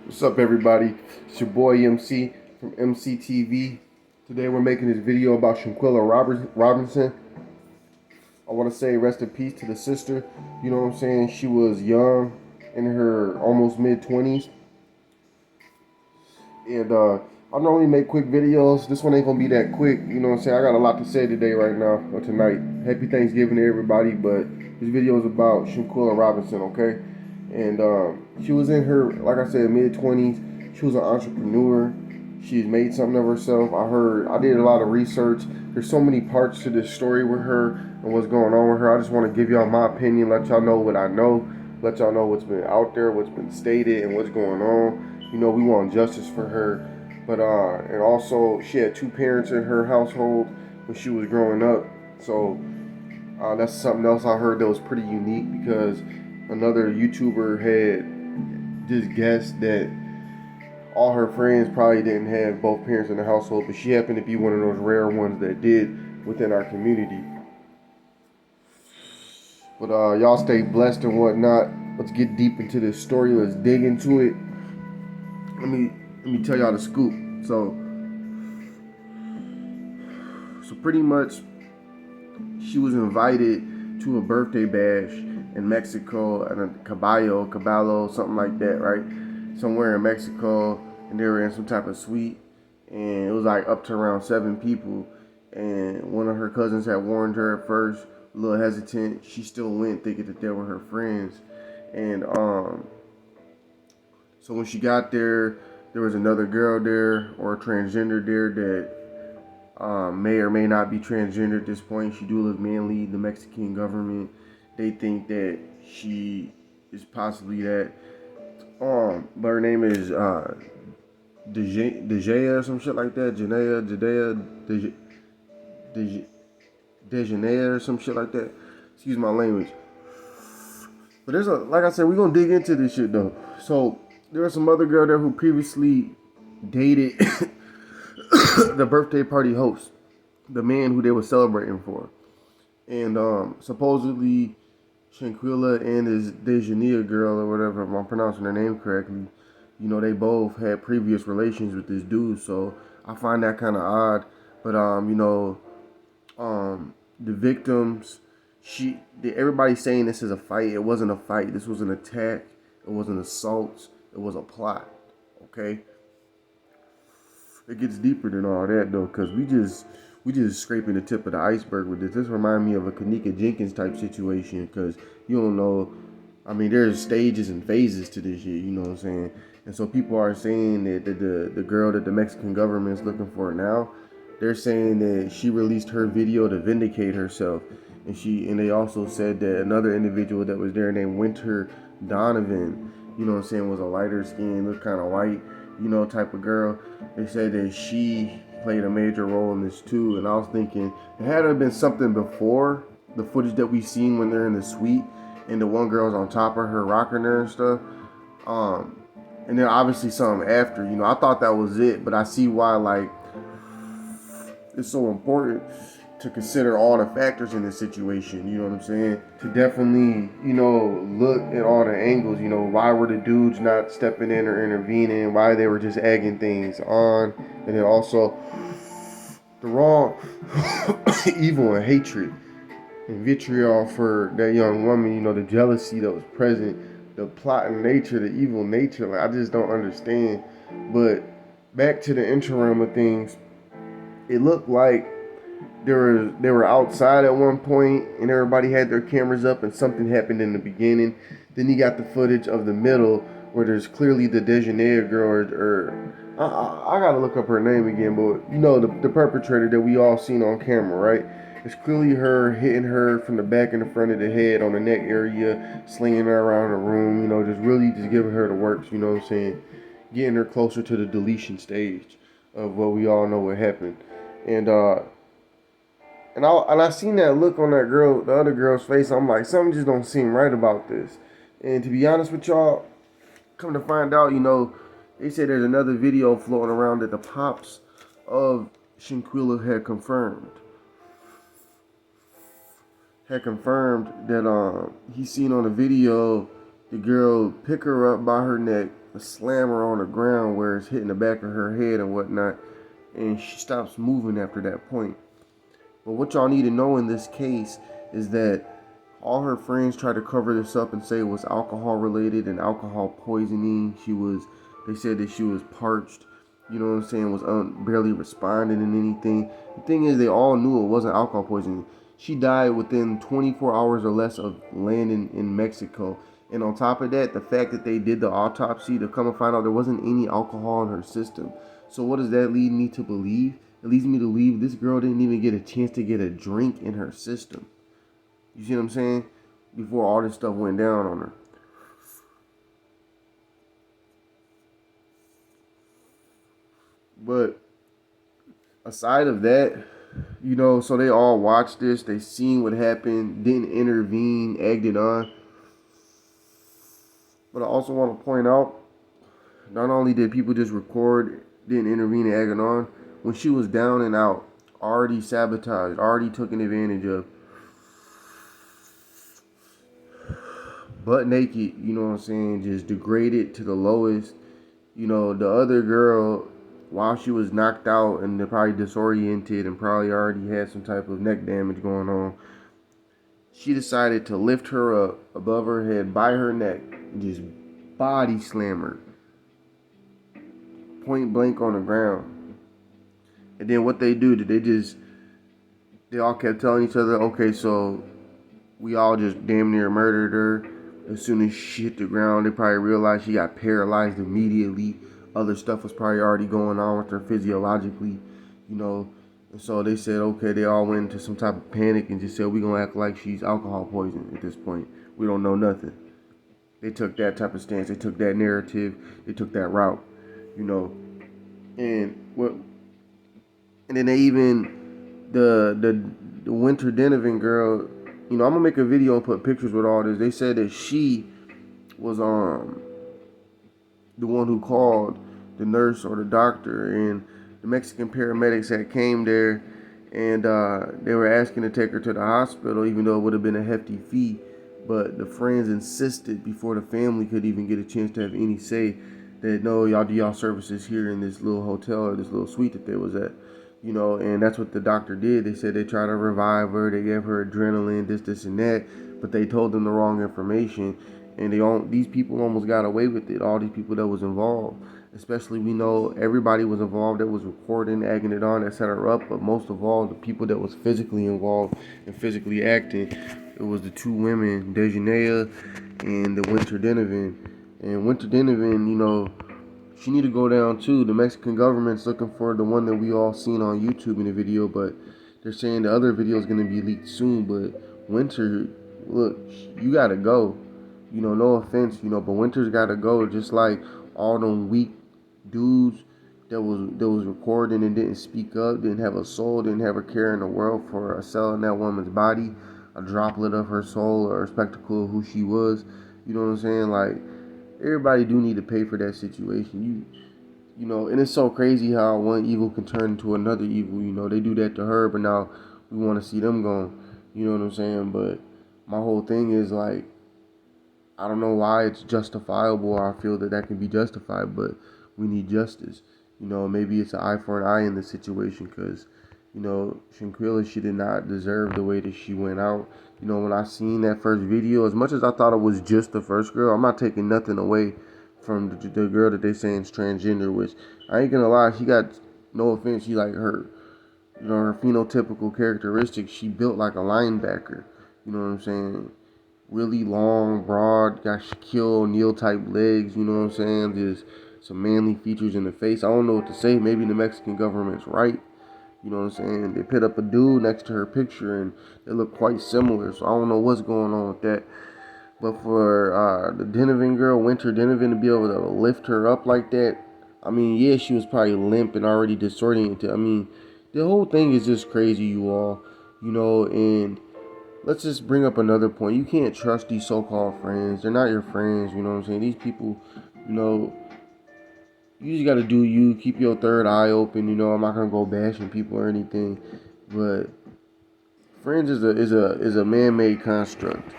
What's up, everybody? It's your boy MC from MCTV. Today we're making this video about Shanquella Robinson. I want to say rest in peace to the sister. You know what I'm saying? She was young, in her almost mid-20s. And I normally make quick videos. This one ain't going to be that quick. You know what I'm saying? I got a lot to say today, right now, or tonight. Happy Thanksgiving to everybody. But this video is about Shanquella Robinson, okay? And she was in her, like I said, mid-20s. She was an entrepreneur. She's made something of herself. I did a lot of research. There's so many parts to this story with her and what's going on with her. I just want to give y'all my opinion, let y'all know what I know, let y'all know what's been out there, what's been stated, and what's going on. You know, we want justice for her. But and also she had two parents in her household when she was growing up. So that's something else I heard that was pretty unique, because another YouTuber had just guessed that all her friends probably didn't have both parents in the household, but she happened to be one of those rare ones that did within our community. But y'all stay blessed and whatnot. Let's get deep into this story. Let's dig into it. Let me tell y'all the scoop. So pretty much, she was invited to a birthday bash in Mexico at a Caballo, something like that, right? Somewhere in Mexico, and they were in some type of suite, and it was like up to around 7 people. And one of her cousins had warned her at first, a little hesitant. She still went, thinking that they were her friends. And so when she got there, there was another girl there, or a transgender there, that may or may not be transgender at this point. She do look manly. The Mexican government, they think that she is possibly that. But her name is Dejea or some shit like that. Dejanea or some shit like that. Excuse my language. But like I said, we're gonna dig into this shit though. So there was some other girl there who previously dated the birthday party host, the man who they were celebrating for. And supposedly Shanquella and his Dejanea girl, or whatever, if I'm pronouncing her name correctly, you know, they both had previous relations with this dude. So I find that kind of odd. But the victims, everybody's saying this is a fight. It wasn't a fight. This was an attack. It was an assault. It was a plot. Okay. It gets deeper than all that though, because we just scraping the tip of the iceberg with this. This reminds me of a Kanika Jenkins type situation, because you don't know. I mean, there's stages and phases to this shit. You know what I'm saying? And so people are saying that the girl that the Mexican government is looking for now, they're saying that she released her video to vindicate herself, and they also said that another individual that was there named Winter Donovan, you know what I'm saying, was a lighter skin, looked kind of white, you know, type of girl. They said that she played a major role in this too. And I was thinking, it had to have been something before the footage that we seen when they're in the suite and the one girl's on top of her rocking her and stuff. And then obviously something after. You know, I thought that was it, but I see why, like, it's so important to consider all the factors in this situation, you know what I'm saying? To definitely, you know, look at all the angles, you know, why were the dudes not stepping in or intervening, why they were just egging things on, and then also the wrong evil and hatred and vitriol for that young woman, you know, the jealousy that was present, the plotting nature, the evil nature, like, I just don't understand. But back to the interim of things, it looked like they were outside at one point and everybody had their cameras up, and something happened in the beginning. Then you got the footage of the middle where there's clearly the Dejanea girl, or I gotta look up her name again, but you know, the perpetrator that we all seen on camera, right? It's clearly her hitting her from the back and the front of the head on the neck area, slinging her around the room, you know, just really just giving her the works, you know what I'm saying? Getting her closer to the deletion stage of what we all know what happened. And I seen that look on that girl, the other girl's face. I'm like, something just don't seem right about this. And to be honest with y'all, come to find out, you know, they say there's another video floating around that the pops of Shanquella had confirmed. That he seen on the video the girl pick her up by her neck, slam her on the ground where it's hitting the back of her head and whatnot, and she stops moving after that point. But what y'all need to know in this case is that all her friends tried to cover this up and say it was alcohol related and alcohol poisoning. They said that she was parched, you know what I'm saying, was barely responding in anything. The thing is, they all knew it wasn't alcohol poisoning. She died within 24 hours or less of landing in Mexico. And on top of that, the fact that they did the autopsy to come and find out there wasn't any alcohol in her system. So what does that lead me to believe? It leads me to believe this girl didn't even get a chance to get a drink in her system. You see what I'm saying? Before all this stuff went down on her. But aside of that, so they all watched this. They seen what happened, didn't intervene, egged it on. But I also want to point out, not only did people just record, didn't intervene and egg it on, when she was down and out, already sabotaged, already taken advantage of, butt naked, you know what I'm saying, just degraded to the lowest. The other girl, while she was knocked out and they're probably disoriented and probably already had some type of neck damage going on, she decided to lift her up above her head by her neck and just body slam her point blank on the ground. And then what they do, they all kept telling each other, okay, so we all just damn near murdered her. As soon as she hit the ground, they probably realized she got paralyzed immediately. Other stuff was probably already going on with her physiologically, And so they said, okay, they all went into some type of panic and just said, we're going to act like she's alcohol poisoned at this point. We don't know nothing. They took that type of stance. They took that narrative. They took that route, And then they even, the Winter Donovan girl, I'm gonna make a video and put pictures with all this. They said that she was the one who called the nurse or the doctor, and the Mexican paramedics that came there, and they were asking to take her to the hospital, even though it would have been a hefty fee. But the friends insisted before the family could even get a chance to have any say that no, y'all do y'all services here in this little hotel or this little suite that they was at. And that's what the doctor did. They said they tried to revive her, they gave her adrenaline, this, and that, but they told them the wrong information, and these people almost got away with it. All these people that was involved, especially we know everybody was involved that was recording, egging it on, that set her up, but most of all, the people that was physically involved and physically acting, it was the two women, Dejanea and the Winter Donovan. And Winter Donovan, she need to go down too. The Mexican government's looking for the one that we all seen on YouTube in the video, but they're saying the other video is going to be leaked soon. But Winter, look, you got to go. No offense, but Winter's got to go. Just like all them weak dudes that was recording and didn't speak up, didn't have a soul, didn't have a care in the world for a cell in that woman's body, a droplet of her soul or a spectacle of who she was. You know what I'm saying? Like, everybody do need to pay for that situation. And it's so crazy how one evil can turn into another evil. They do that to her, but now we want to see them gone. You know what I'm saying? But my whole thing is like, I don't know why it's justifiable. I feel that can be justified, but we need justice. Maybe it's an eye for an eye in this situation because, Shanquella, she did not deserve the way that she went out. When I seen that first video, as much as I thought it was just the first girl, I'm not taking nothing away from the girl that they saying is transgender, which I ain't gonna lie, she got, no offense, she like her, her phenotypical characteristics, she built like a linebacker. You know what I'm saying? Really long, broad, got Shaquille O'Neal type legs, you know what I'm saying? Just some manly features in the face. I don't know what to say. Maybe the Mexican government's right. You know what I'm saying? They put up a dude next to her picture and they look quite similar. So I don't know what's going on with that. But for the Donovan girl, Winter Donovan, to be able to lift her up like that, I mean, yeah, she was probably limp and already disoriented. I mean, the whole thing is just crazy, you all. And let's just bring up another point. You can't trust these so-called friends. They're not your friends, you know what I'm saying? These people, you just gotta do you. Keep your third eye open. I'm not gonna go bashing people or anything, but friends is a man-made construct.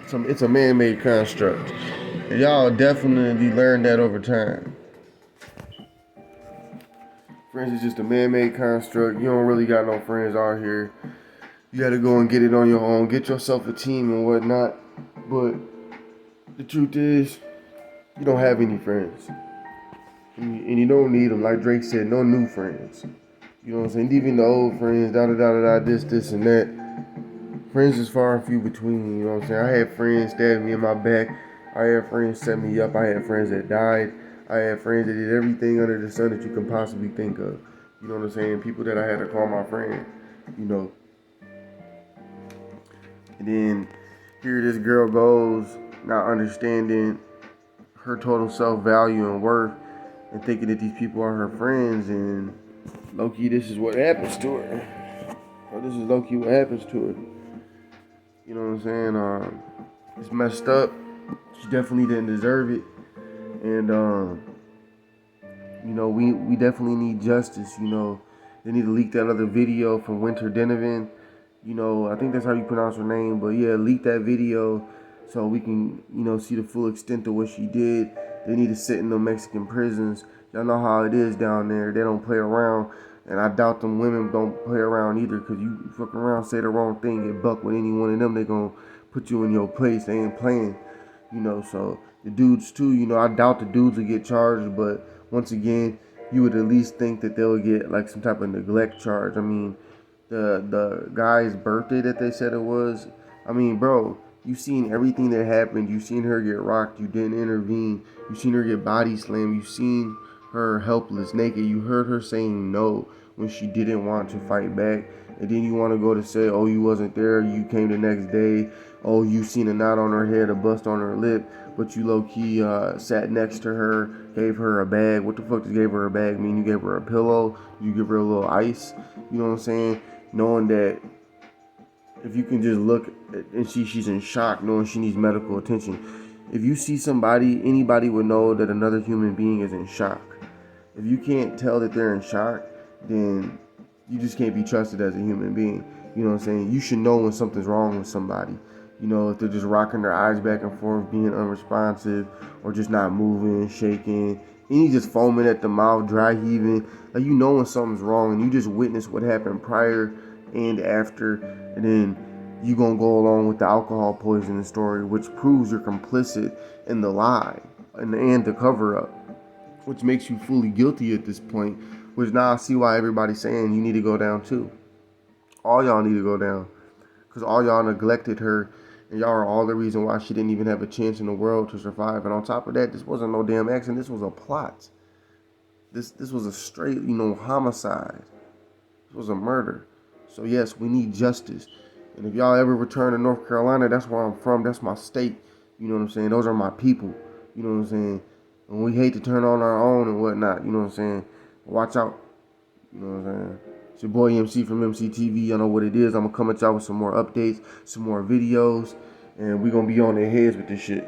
It's it's a man-made construct. And y'all definitely learn that over time. Friends is just a man-made construct. You don't really got no friends out here. You gotta go and get it on your own. Get yourself a team and whatnot. But the truth is, you don't have any friends. And you don't need them. Like Drake said, no new friends. You know what I'm saying? Even the old friends, this, and that. Friends is far and few between, you know what I'm saying? I had friends stab me in my back. I had friends set me up. I had friends that died. I had friends that did everything under the sun that you can possibly think of. You know what I'm saying? People that I had to call my friend, you know. And then here this girl goes, not understanding her total self-value and worth, and thinking that these people are her friends, and low-key, this is what happens to her. Or this is low-key what happens to her. You know what I'm saying? It's messed up. She definitely didn't deserve it. And, you know, we definitely need justice. You know, they need to leak that other video from Winter Donovan. You know, I think that's how you pronounce her name. But, yeah, leak that video so we can, you know, see the full extent of what she did. They need to sit in the Mexican prisons. Y'all know how it is down there. They don't play around. And I doubt them women don't play around either, because you fuck around, say the wrong thing, get bucked with any one of them, they gonna put you in your place. They ain't playing, you know. So the dudes too, you know, I doubt the dudes will get charged, but once again, you would at least think that they'll get like some type of neglect charge. I mean, the guy's birthday that they said it was, I mean, bro, you seen everything that happened. You seen her get rocked. You didn't intervene. You seen her get body slammed. You seen her helpless, naked. You heard her saying no when she didn't want to fight back. And then you want to go to say, oh, you wasn't there. You came the next day. Oh, you seen a knot on her head, a bust on her lip. But you low-key sat next to her, gave her a bag. What the fuck does gave her a bag mean? You gave her a pillow? You give her a little ice? You know what I'm saying? Knowing that if you can just look and see she's in shock, knowing she needs medical attention. If you see somebody, anybody would know that another human being is in shock. If you can't tell that they're in shock, then you just can't be trusted as a human being. You know what I'm saying? You should know when something's wrong with somebody. You know, if they're just rocking their eyes back and forth, being unresponsive, or just not moving, shaking, any just foaming at the mouth, dry heaving. Like, you know when something's wrong, and you just witness what happened prior and after, and then you gonna go along with the alcohol poisoning story, which proves you're complicit in the lie and the cover up, which makes you fully guilty at this point. Which now I see why everybody's saying you need to go down too. All y'all need to go down, because all y'all neglected her, and y'all are all the reason why she didn't even have a chance in the world to survive. And on top of that, this wasn't no damn accident. This was a plot. This was a straight, you know, homicide. This was a murder. So yes, we need justice. And if y'all ever return to North Carolina, that's where I'm from. That's my state. You know what I'm saying? Those are my people. You know what I'm saying? And we hate to turn on our own and whatnot. You know what I'm saying? Watch out. You know what I'm saying? It's your boy MC from MCTV. Y'all know what it is. I'm going to come at y'all with some more updates, some more videos. And we're going to be on their heads with this shit.